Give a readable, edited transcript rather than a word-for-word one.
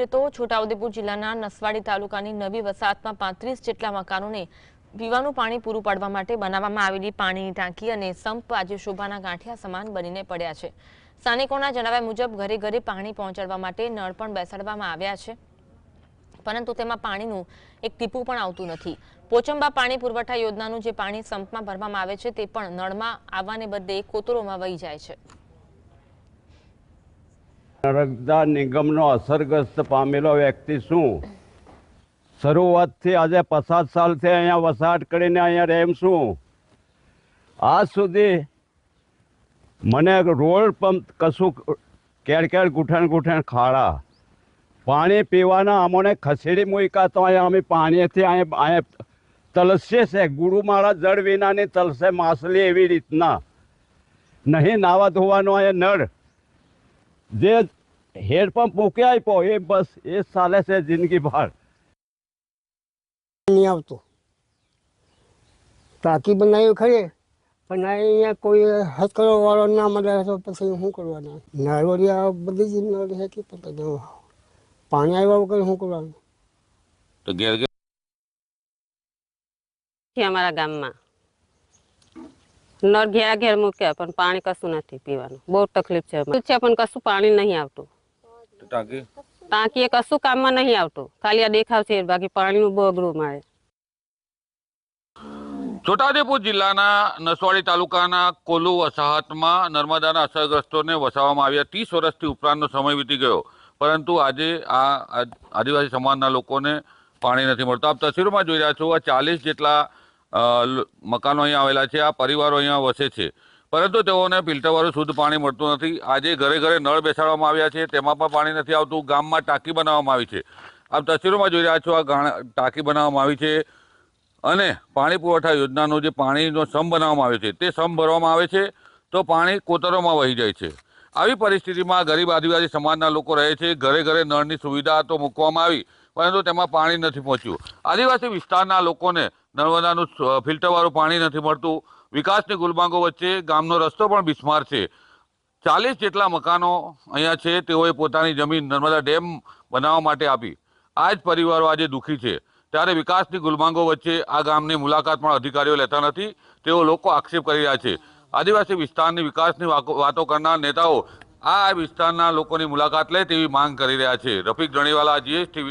તો છોટાઉદેપુર જિલ્લાના નસવાડી તાલુકાની નવી વસાહતમાં 35 જેટલા મકાનોને પીવાનું પાણી પૂરું પાડવા માટે બનાવવામાં આવેલી પાણીની ટાંકી અને સંપ આજે શોભાના ગાંઠિયા સમાન બનીને પડ્યા છે। સ્થાનિકોના જણાવ્યા મુજબ ઘરે ઘરે પાણી પહોંચાડવા માટે નળ પણ બેસાડવામાં આવ્યા છે, પરંતુ તેમાં પાણીનું એક ટીપું પણ આવતું નથી। પોચંબા પાણી પુરવઠા યોજનાનું જે પાણી સંપમાં ભરવામાં આવે છે તે પણ નળમાં આવવાને બદલે કોતરોમાં વહી જાય છે। નર્મદા નિગમનો અસરગ્રસ્ત પામેલો વ્યક્તિ છું। શરૂઆતથી આજે 50 સાલથી અહીંયા વસાહત કરીને અહીંયા રહેમ છું। આજ સુધી મને રોડ પંપ કશું કેળ ગુઠણ ખાડા પાણી પીવાના અમોને ખસેડી મૂક્યા તો અહીંયા અમે પાણીથી અહીંયા તલસે છે। ગુરુમાળા જળ વિનાની તલસે માછલી એવી રીતના નહીં નાવા ધોવાનો અહીંયા નળ જે હેડપંપ મૂકી આપ્યો એ બસ એ ચાલે છે જિંદગી ભર। नहीं આવતો टाकी बनाવી खरी પણ અહીંયા કોઈ હસ્કરો વાળો ના મળે તો પછી શું કરવાના? નળવડિયા બધી જ નળ છે કે પણ પાણી આવ્યા વગર શું કરવાનું? તો ઘેર અમારા ગામમાં નળ ઘેરા ઘેર મૂક્યા પણ પાણી કશું નથી પીવાનું, બહુ તકલીફ છે પણ કશું પાણી નહીં આવતું। ટાંકી એ કશું કામમાં નહીં આવતું, ખાલી આ દેખાવ છે, બાકી પાણીનું બહુ અઘરું મળે। છોટાઉદેપુર જિલ્લાના નસવાડી તાલુકાના કોલુ વસાહતમાં નર્મદાના અસરગ્રસ્તોને વસાવવામાં આવ્યા 30 વર્ષથી ઉપરાંતનો સમય વીતી ગયો, પરંતુ આજે આ આદિવાસી સમાજના લોકોને પાણી નથી મળતું। આપ તસવીરોમાં જોઈ રહ્યા છો, આ 40 જેટલા મકાનો અહીંયા આવેલા છે, આ પરિવારો અહીંયા વસે છે, પરંતુ તેઓને ફિલ્ટરવાળું શુદ્ધ પાણી મળતું નથી। આજે ઘરે ઘરે નળ બેસાડવામાં આવ્યા છે, તેમાં પણ પાણી નથી આવતું। ગામમાં ટાંકી બનાવવામાં આવી છે, આપ તસવીરોમાં જોઈ રહ્યા છો, આ ટાંકી બનાવવામાં આવી છે અને પાણી પુરવઠા યોજનાનો જે પાણીનો સમ બનાવવામાં આવે છે તે સમ ભરવામાં આવે છે તો પાણી કોતરોમાં વહી જાય છે। આવી પરિસ્થિતિમાં ગરીબ આદિવાસી સમાજના લોકો રહે છે। ઘરે ઘરે નળની સુવિધા તો મૂકવામાં આવી, પરંતુ તેમાં પાણી નથી પહોંચ્યું। આદિવાસી વિસ્તારના લોકોને નર્મદાનું ફિલ્ટરવાળું પાણી નથી મળતું। વિકાસની ગુલમાંગો વચ્ચે ગામનો રસ્તો પણ બિસ્માર છે। 40 જેટલા મકાનો અહીંયા છે, તેઓએ પોતાની જમીન નર્મદા ડેમ બનાવવા માટે આપી। આ જ પરિવારો આજે દુઃખી છે, ત્યારે વિકાસની ગુલમાંગો વચ્ચે આ ગામની મુલાકાત પણ અધિકારીઓ લેતા નથી, તેઓ લોકો આક્ષેપ કરી રહ્યા છે। આદિવાસી વિસ્તારની વિકાસની વાતો કરનાર નેતાઓ આ વિસ્તારના લોકોની મુલાકાત લે તેવી માંગ કરી રહ્યા છે। રફીક જણીવાલા, GSTV,